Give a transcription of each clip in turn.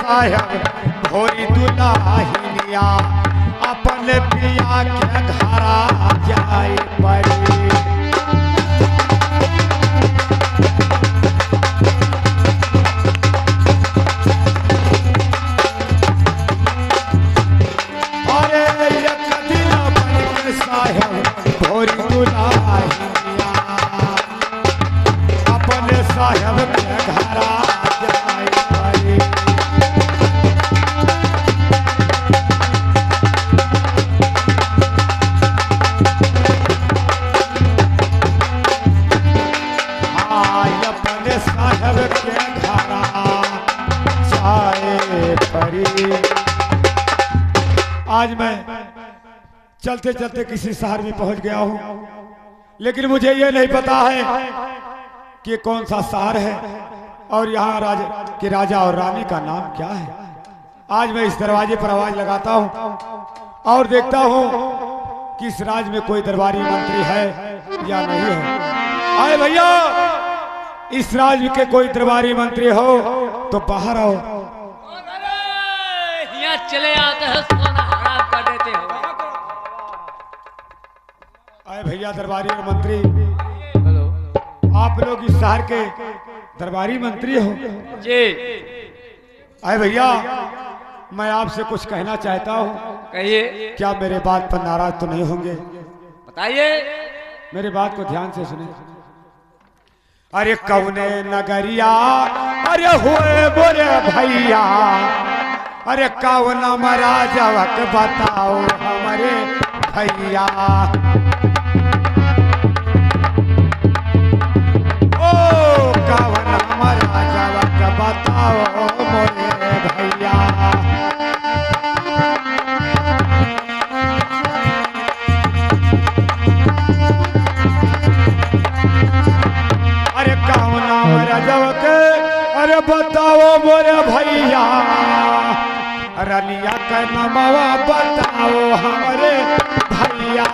साहब भोरी दुलाहिनिया अपन पिया के घरा जाए पड़ी। अरे एक दिन अपन साहब भोरी दुलाहिनिया अपन साहब के घरा जाए पड़ी। अपने साहब के घरा जाए पड़ी। आज मैं चलते चलते किसी शहर में पहुंच गया हूं, लेकिन मुझे ये नहीं पता है कि कौन सा शहर है और यहाँ राजा और रानी का नाम क्या है। आज मैं इस दरवाजे पर आवाज लगाता हूँ और देखता हूँ कि इस राज्य में कोई दरबारी मंत्री है या नहीं है। आए भैया, इस राज्य के कोई दरबारी मंत्री हो तो बाहर आओ। यहाँ चले आते हो, सोना हराम कर देते हो। आए भैया दरबारी और मंत्री, आप लोग इस शहर के दरबारी मंत्री हो जी। आए भैया, मैं आपसे कुछ कहना चाहता हूँ। कहिए। क्या मेरे बात पर नाराज तो नहीं होंगे? बताइए। मेरी बात को ध्यान से सुने। अरे कौने नगरिया अरे हुए बोरे भैया, अरे कौन महाराजवक बताओ हमारे भैया। ओ कौन महाराजवक बताओ मोरे भैया। अरे कौन महाराजवक अरे बताओ मोरे भैया। रनिया का नमवा बताओ हमारे भैया।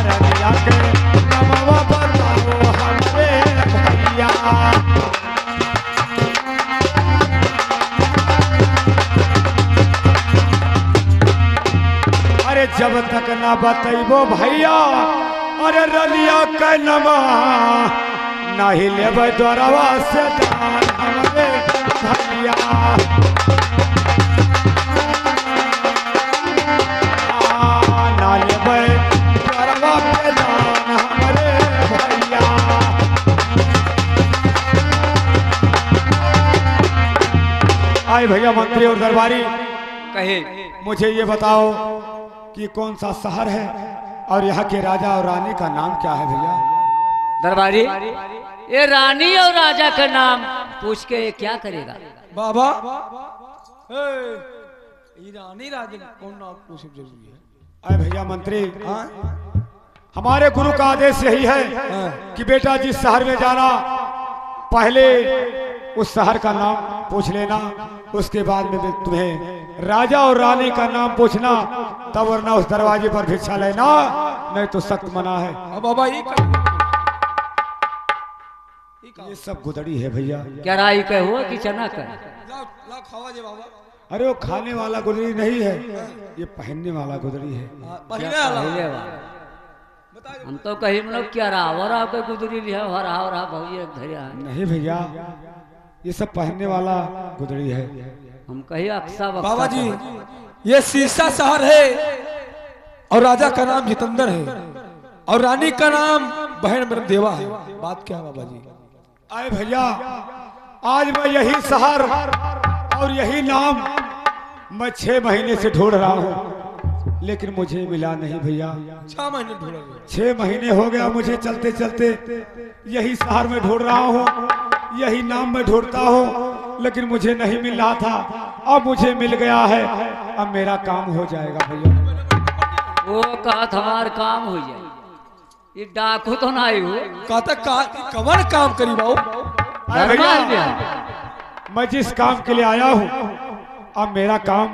रनिया के नमवा बताओ हमारे भैया। अरे जब तक ना बतैबो भैया अरे रनिया का नमा नहीं लेब द्वारवा से दान हमारे भैया। ना लेब द्वारवा पे दान हमारे भैया। आए भैया मंत्री और दरबारी, कहे मुझे ये बताओ कि कौन सा शहर है और यहाँ के राजा और रानी का नाम क्या है भैया? दरबारी, ये रानी और राजा का नाम पूछ के ये क्या करेगा? बाबा ये रानी राजा कौन नाम पूछना जरूरी है? अरे भैया मंत्री, हमारे गुरु का आदेश यही है कि बेटा जिस शहर में जाना पहले उस शहर का नाम पूछ लेना, उसके बाद में तुम्हें राजा और रानी का नाम पूछना, तब वरना उस दरवाजे पर भिक्षा लेना, नहीं तो सख्त मना है। अब बाबा ये सब गुदड़ी है भैया। क्या राई का हुआ कि चना का? ला खावा जे बाबा। अरे वो खाने वाला गुदड़ी नहीं है, ये पहनने वाला गुदड़ी है। पहले वाला हम तो कहीं मतलब क्या रहा हो रहा कोई गुदरी लिया हो रहा भैया धैर्य नहीं भैया, ये सब पहनने वाला गुदड़ी है। हम कहीं अक्सा बाबा जी ये शीशा शहर है और राजा का नाम जितेंद्र है और रानी का नाम बहन मेरा देवा है। बात क्या है बाबा जी? आए भैया, आज मैं यही शहर और यही नाम मैं 6 महीने से ढूंढ रहा हूँ, लेकिन मुझे मिला नहीं भैया। 6 महीने ढूंढ रहे? 6 महीने हो गया मुझे चलते चलते यही शहर में ढूंढ रहा हूँ, यही नाम में ढूंढता हूँ, लेकिन मुझे नहीं मिल रहा था। अब मुझे मिल गया है, अब मेरा काम हो जाएगा भैया। वो कहा हमार काम हो जाए, ये डाकू तो ना आई हो। कहता कवन काम करी बाबू? मैं जिस काम के लिए आया हूँ, अब मेरा काम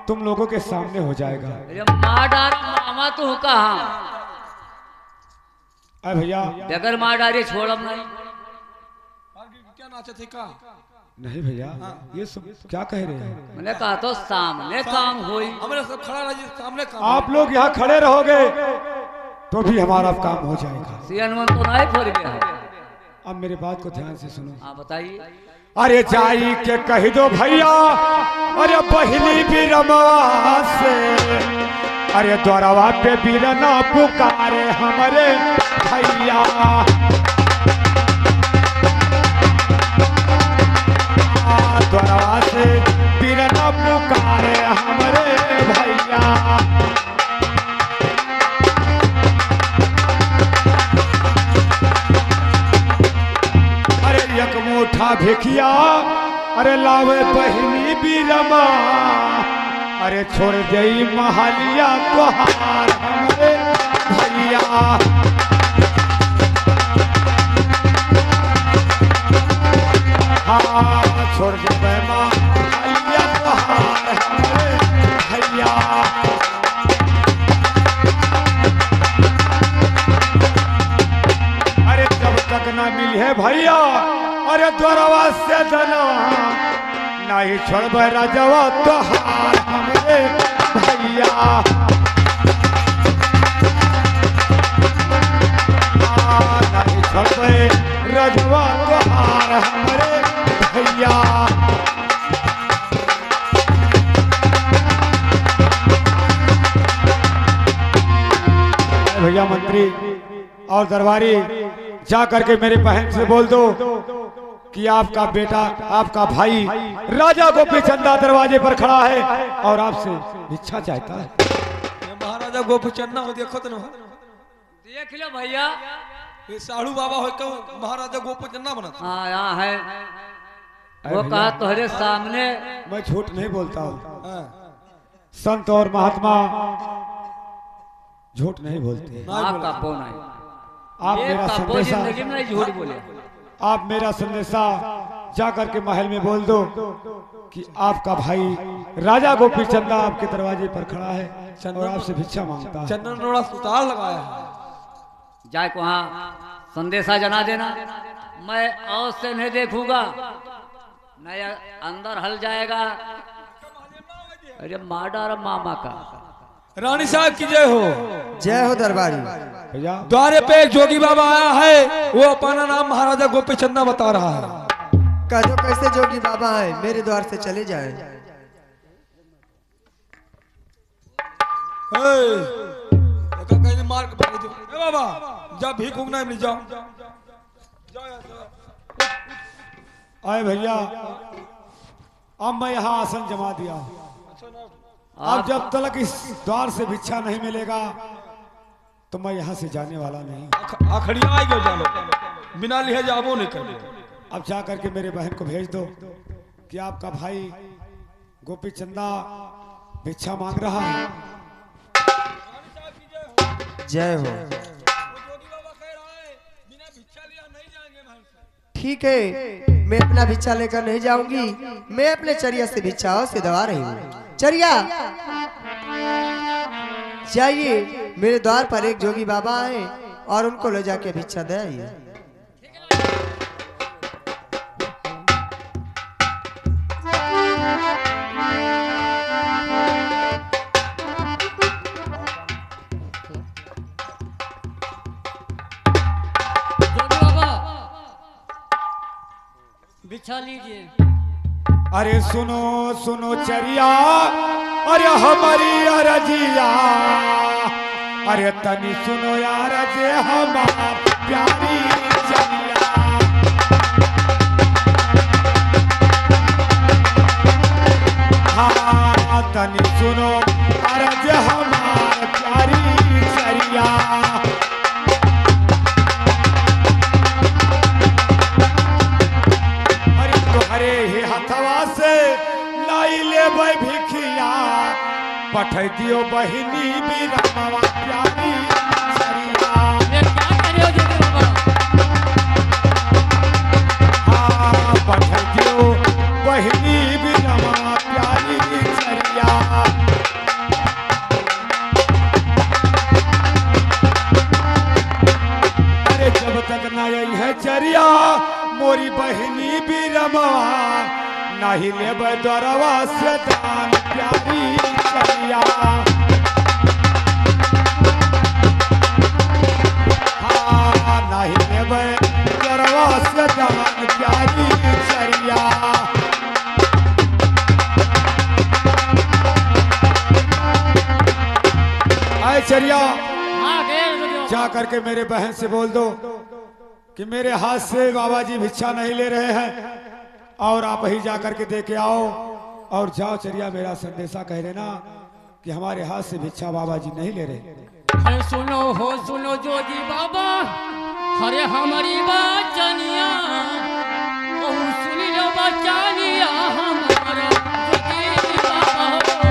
तुम लोगों के सामने हो जाएगा। माँ डार मामा तू कहा भैया बगैर माँ डारे छोड़म नहीं। क्या नाचे थे का? नहीं भैया, ये सब क्या कह रहे हैं? मैंने कहा तो सामने काम हुई। हमारे सब खड़ा रहिए सामने काम। आप लोग यहाँ खड़े रहोगे तो भी हमारा काम हो जाएगा। सियान तो नहीं फोड़ गया है। अब मेरी बात को ध्यान से सुनो। हाँ बताइए। अरे जाई के कह दो भैया, अरे बहली बीरमा से, अरे द्वारवा पे बीरना पुकारे हमारे भैया। द्वारवा से बीरना पुकारे हमारे भैया। अरे एक मुठा भिखिया, अरे लावे बहनी बीरमा, अरे छोड़ गई महलिया तोहार हमारे भैया। हाँ छोड़ गए महलिया तोहार हमारे भैया। अरे जब तक ना मिली है भैया, अरे द्वारवा से धना नहीं छोड़ राजवा तोहार हमारे भैया। नहीं छोड़ राजवा तोहार हमारे भैया। भैया मंत्री और दरबारी जा करके मेरे बहन से बोल दो कि आपका बेटा, आपका भाई राजा गोपी चंदा दरवाजे पर खड़ा है और आपसे भिक्षा चाहता है। ये महाराजा गोपी चंदा हो, देखो तो देख लो भैया, ये साड़ू बाबा हो क्यों महाराजा गोपी चंदा बना? हाँ यहाँ है। वो कहा तुम्हारे सामने। मैं झूठ नहीं बोलता हूँ। संत और महात्मा झूठ नहीं बोलते। आपका कौन है? आप मेरा संदेशा, जिंदगी में झूठ बोले। आप मेरा संदेशा जा करके महल में बोल दो कि आपका भाई राजा गोपी चंदा आपके दरवाजे पर खड़ा है और आपसे भिक्षा मांगता है। चंदन रोड़ा सुतार लगाया है। जाए को वहाँ संदेशा जना देना। मैं और से नहीं देखूंगा, नया अंदर हल जाएगा। अरे माडा मामा का। रानी साहब की जय हो। जय हो दरबारी। भैया द्वारे पे एक जोगी बाबा आया है, वो अपना नाम महाराजा गोपी चंदा बता रहा है। कह दो कैसे जोगी बाबा है, मेरे द्वार से चले जाए। मार के भाग दो। ए बाबा जा भीख उगना मिल जाओ। आए भैया, अब मैं यहाँ आसन जमा दिया। अब जब तक इस द्वार से भिक्षा नहीं मिलेगा तो मैं यहाँ से जाने वाला नहीं। आखड़िया आई गो जानो, बिना लिहे जाबो नहीं कर। अब जा करके मेरे बहन को भेज दो कि आपका भाई गोपी चंदा भिक्षा मांग रहा है। जय हो। ठीक है, मैं अपना भिक्षा लेकर नहीं जाऊंगी, मैं अपने चरिया से भिक्षाओं से दवा रही हूँ। चरिया जाइए, मेरे द्वार पर एक जोगी बाबा आए और उनको ले जाके भिक्षा दे आइए। भिक्षा लीजिए। अरे सुनो सुनो चरिया, अरे हमारी अरजिया, अरे तनी सुनो यार जे हमार प्यारी चरिया। हाँ तनी सुनो अरे जे हमार प्यारी चरिया। अरे ही हथवा से लाई ले भिखिया, पठ दियो बहिनी बीरमवा प्यारी चरिया। हाँ पठ दियो बहिनी बीरमवा प्यारी चरिया। अरे जब तक न आई है चरिया मोरी बहनी भी रमवा नहीं लेब द्वारवा से दान प्यारी चरिया। हाँ नहीं लेब द्वारवा से दान प्यारी चरिया। आए चरिया जा करके मेरे बहन से बोल दो कि मेरे हाथ से बाबा जी भिक्षा नहीं ले रहे हैं और आप ही जा करके दे के आओ। और जाओ चरिया मेरा संदेशा कह देना कि हमारे हाथ से भिक्षा बाबा जी नहीं ले रहे। अरे सुनो हो सुनो जोगी बाबा, अरे हमारी बात जानिया, सुनी लो बचानिया हमारा जोगी बाबा हो।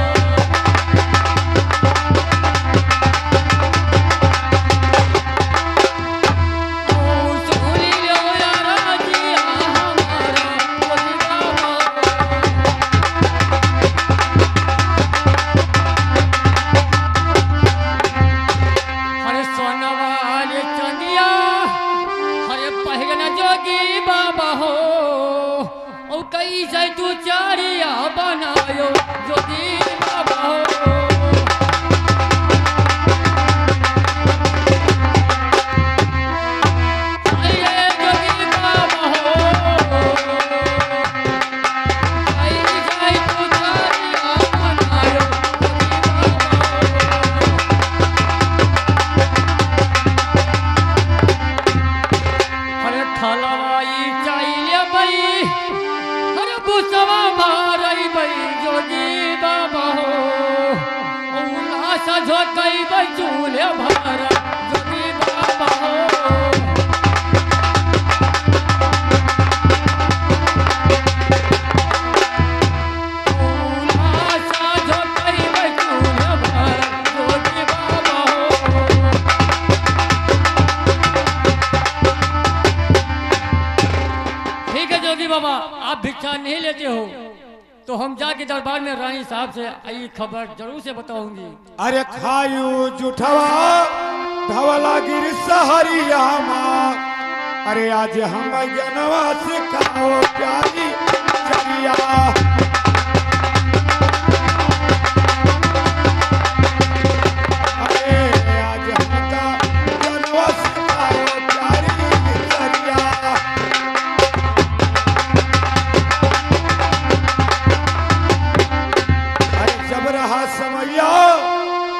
कैसे तू चारिया बनायो जोगी बाबा हो। अरे जोगी बाबा हो, कैसे तू चारिया बनायो जोगी बाबा हो। अरे खलवाई चाहिए भाई, गुस्सा मारई बई जोगी बाबा हो। उल्लास झोंकई बई चूल्हे भरा जोगी बाबा हो। उल्लास झोंकई बई चूल्हे भरा जोगी बाबा हो। ठीक है जोगी बाबा, आप भिक्षा नहीं लेते हो तो हम जाके दरबार में रानी साहब से आई खबर जरूर से बताऊंगी। अरे खायू जुठवा धवला गिर सहरिया माँ, अरे आज हम जनवा से खाओ प्यारी चरिया। अरे आज हमका जनवा से खाओ प्यारी चरिया। समैया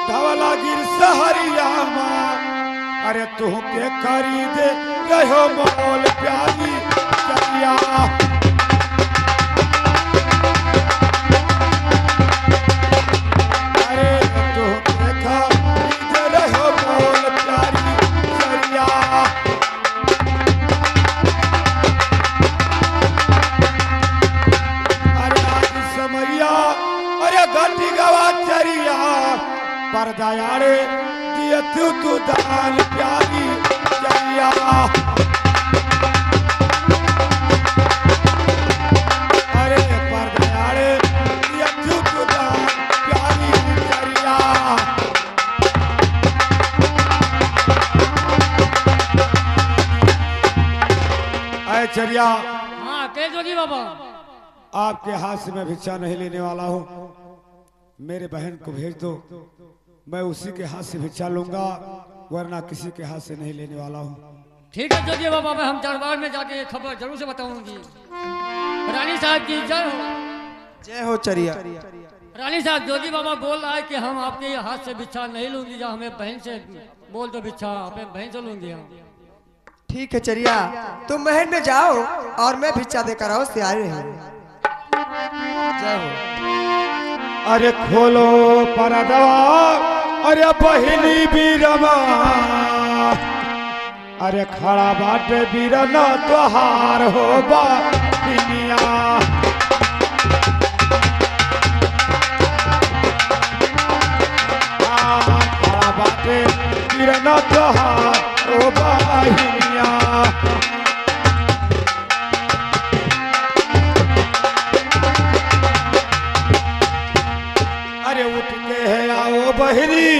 धवला गिर सहरिया माँ, अरे तू के खरीदे रहो मोल प्यारी चरिया। अरे तू के खरीदे रहो मोल प्यारी चरिया। अरे आज समैया अरे घटी गवा चरिया पर दयाड़े दिए तू दान प्यारी चरिया। अरे पर दयाड़े दिए तू दान प्यारी चरिया। अरे चरिया। हाँ के जोगी बाबा, आपके हाथ से मैं भिक्षा नहीं लेने वाला हूँ, मेरे बहन को भेज दो, मैं उसी के हाथ से भिक्षा लूंगा वरना किसी के हाथ से नहीं लेने वाला हूँ। ठीक है जोगी बाबा, मैं हम दरबार में जाके ये खबर जरूर से बताऊंगी। रानी साहब की जय हो। जय हो चरिया। रानी साहब जोगी बाबा बोल रहा है कि हम आपके हाथ से भिक्षा नहीं लूंगी, या हमें बहन से बोल दो भिक्षा अपने बहन से लूंगी हम। ठीक है चरिया, तुम महल में जाओ और मैं भिक्षा देकर आओ से आ रही हूँ। जय हो। अरे खोलो परदवा अरे बहिनी बीरमा, अरे खड़ा बाटे बीरना तोहार हो बानिया। खड़ा बाटे बीरना तोहार हो बानिया। अरे उठ के है आओ बहिनी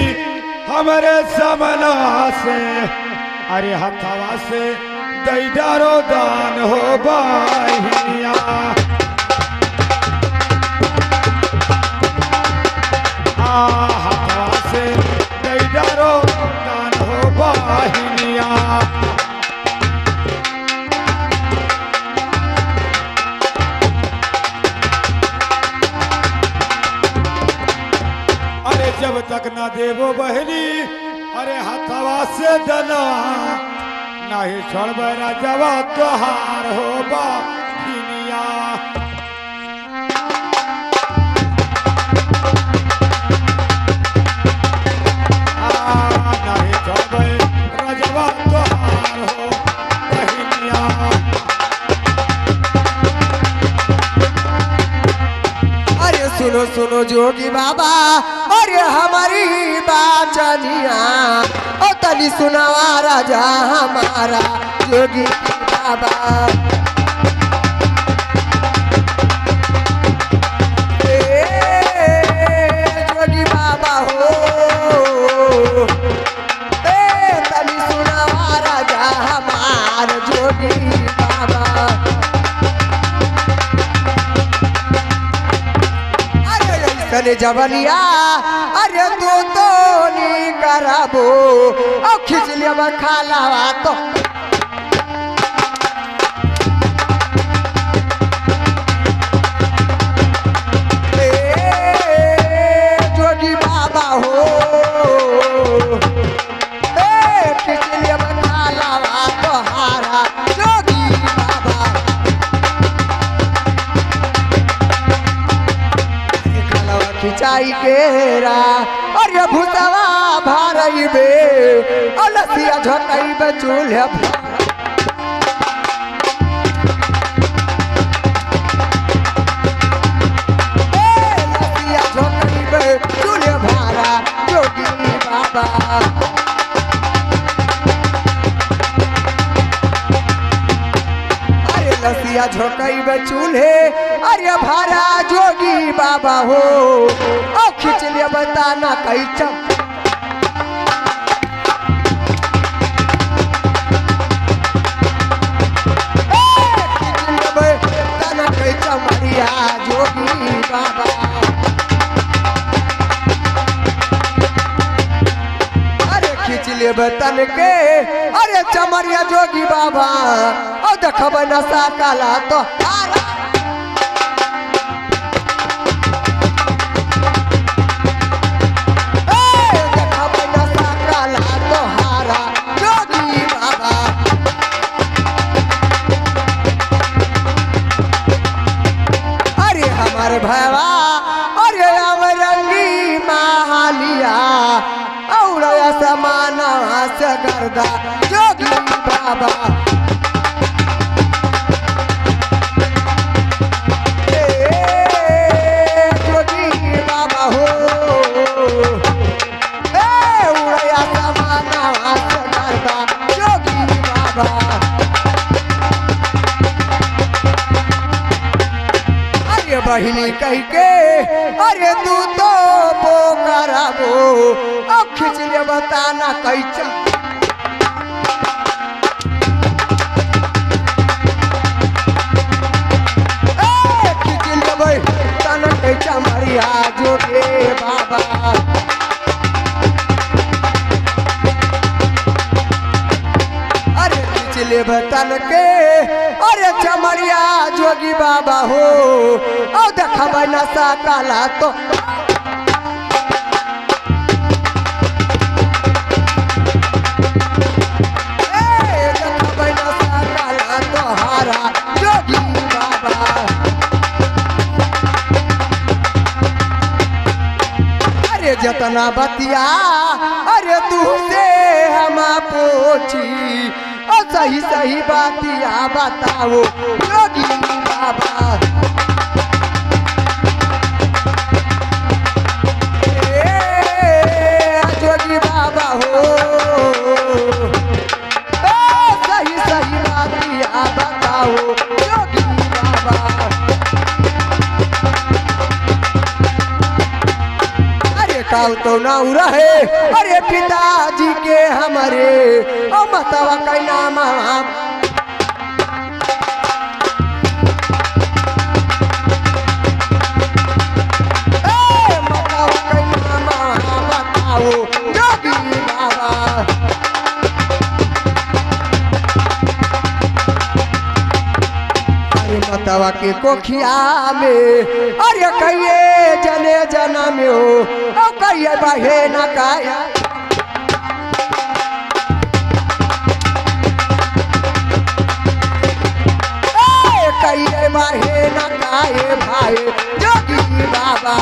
हमारे समना से, अरे हथवा से दई डारो दान हो बहिनिया हथवा से दई डारो दान हो बहिनिया अरे जब तक ना देवो बहनी अरे हथवा से दनवा नहीं छोड़ब राजवा तोहार हो बहिनिया नहीं छोड़ब राजवा तोहार हो बहिनिया अरे सुनो सुनो जोगी बाबा अरे हमारी बाचनिया ओ तनी सुनावा राजा हमारा जोगी बाबा जोगी बाबा हो तनी सुनावा राजा हमारा जोगी बाबा तने जबनिया अरे तो नी कराबो और खींच लिया खालावा तो जोगी बाबा हो खींच लिया खालावा तो हारा जोगी बाबा खिंचाई केरा और ये भूतवा भारई बे अलसिया झकई बे चूल्हे अलसिया झकई बे चूल्हे भारा जोगी बाबा अरे लसिया झकई बे चूल्हे अरे भारा जोगी बाबा हो ओ खींच लिया बताना कहीं चम बताना कहीं चमरिया जोगी बाबा अरे खींच लिए बतन के अरे चमरिया जोगी बाबा और देखब नशा काला तो भैवा अरे अमरंगी महालिया और समाना से गर्दा जोगी बाबा जोगी बाबा हो उड़या समाना से गर्दा जोगी बाबा बहिनी कह के अरे तू तो कराबो अब खींच ले बताना कैचा खींच ले बताना कैचा मरिया जोगे बाबा अरे खींच ले बतन के अरे चमरिया जोगी बाबा हो और देखब नशा काला तो देखब नशा काला तो हारा जोगी बाबा अरे जतना बतिया अरे तू से हम पूछी और सही सही बातिया बताओ जोगी बाबा जोगी बाबा हो सही सही बातिया बताओ जोगी बाबा अरे काल तो ना रहे अरे पिताजी के हमारे ओ मतवा का नाम अरे मतवा के कोखिया में अरे कहिए जने जना में हो ओ कहिए बहे न काया कहिए बहे न काए भाई जोगी बाबा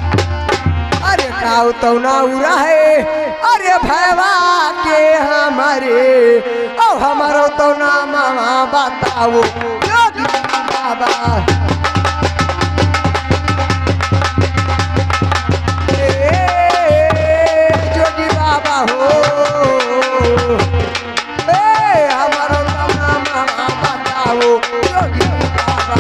अरे काऊ तो ना उड़ा है अरे भैवा के हमारे ओ हमारो तो ना मामा बताओ जोगी बाबा जोगी बाबा हो हमारो तो ना मामा बताओ जोगी बाबा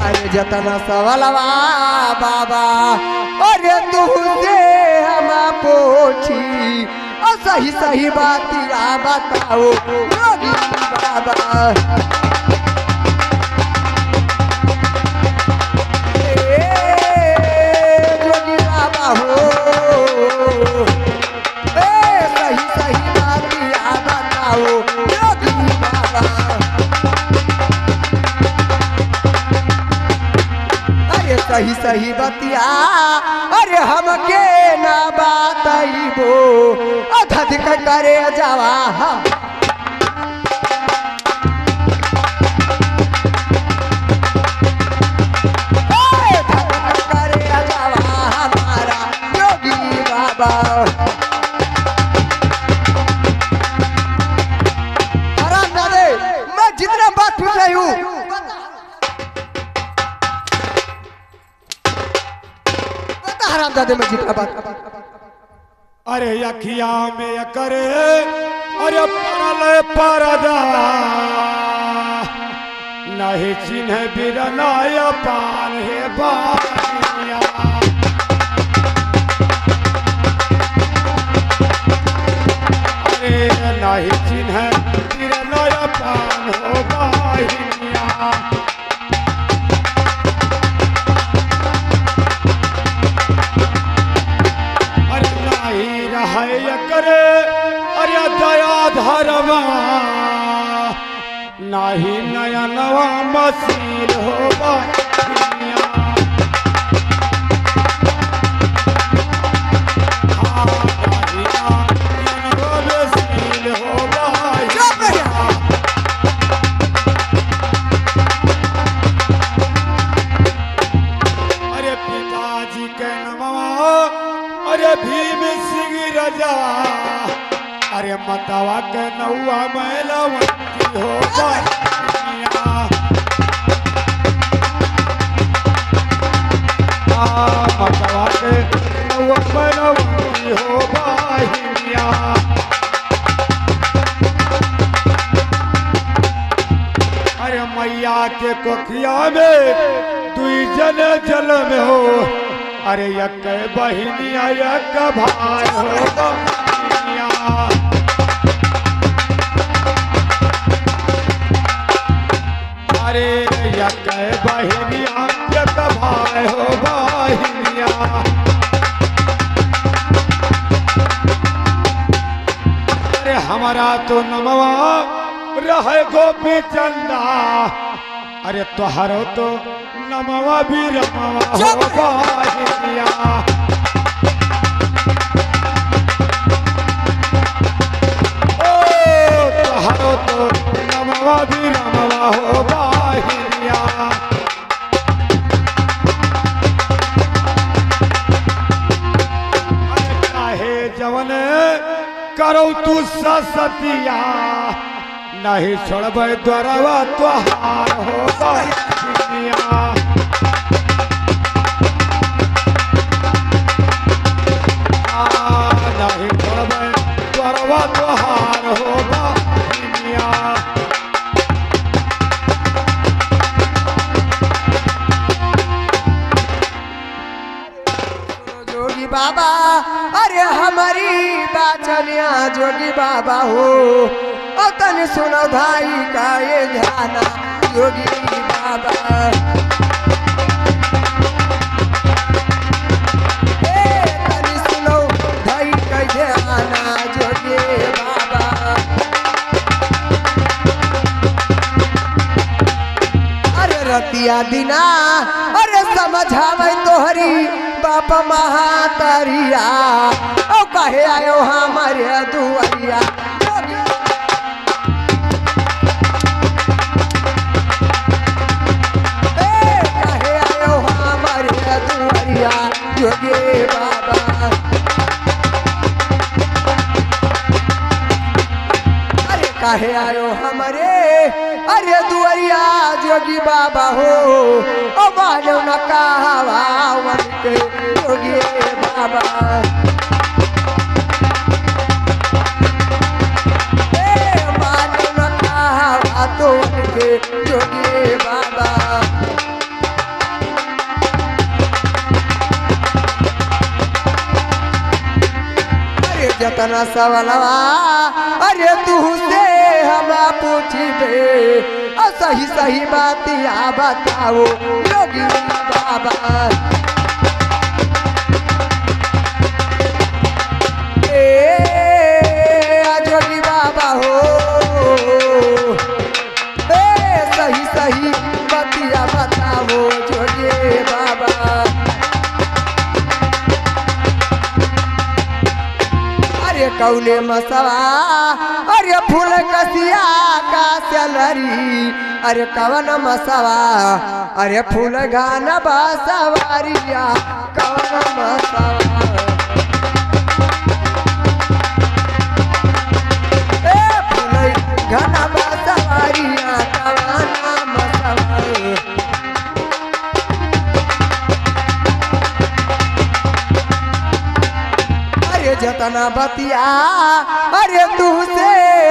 अरे जतना सवालवा बाबा अरे तुझे हम पूछी और सही सही बात बताओ योगी बाबा जोगी बाबा हो सही सही बात बताओ योगी बाबा अरे सही सही बतिया अरे हमके ना बताइबो अधधिक करे जावा हम अधधिक करे जावा हमारा योगी बाबा आराम ना दे मैं जितना बात पूछ रही हूँ हरामजादे में जितना बात अरे अखिया में करे अरे परल परदा नहीं चिन्ह बिरनाया पान है बानिया अरे नहीं चिन्ह बिरनाया पान हो बानिया करे अरे दया धर्मा नाही नया नवा मसील होगा अरे पिताजी के नवा अरे भीम सिंह राजा अरे मतवा के नौआ मैलवंती हो मतवा के नौआ मैलवंती हो बाहिया अरे मैया के कोखिया में दुई जन जल में हो अरे यक बहिनिया यक भाई हो बहिनिया अरे यक बहिनिया यक भाई हो बहिनिया अरे हमारा तो नमवा रहे गोपी चंदा अरे तुहारो तो नमवा भी रमवा हो बाहिया ओ तुहारो तो नमवा भी रमवा हो बाहिया काहे जवन करो तू सतिया नहीं छोड़बे द्वारवा तुहार हो बाहिया नहीं छोड़बे द्वारवा तुहार हो बाहिया जोगी बाबा अरे हमारी बाचनिया जोगी बाबा हो और तन सुनो भाई का ये गाना जोगी बाबा तन सुनो रतिया दिना अरे समझावे तोहरी बाप महातरिया ओ कहे आयो हमारे दुआरिया कहे आयो हमारे दुआरिया योगी बाबा काहे आयो हमारे अरे दुआरिया जोगी बाबा हो ओ मानो न कहावा वन के जोगी बाबा मानो न कहावा तो वन के जोगी बाबा अरे जतना सवालवा अरे तू से हम पूछबे और सही सही बातिया बताओ योगी बाबा जोगी बाबा हो सही सही बातिया बताओ जोगी बाबा अरे कौले मसवा अरे फूल कसिया का सलरी अरे कवन मसवा अरे फूल गाना बासवारिया कवन मसवा फूल गाना बासवारिया कवन मसवा जतना बतिया अरे तू से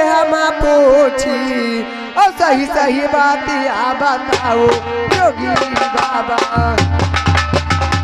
हम पूछी और सही सही बातिया बताओ योगी बाबा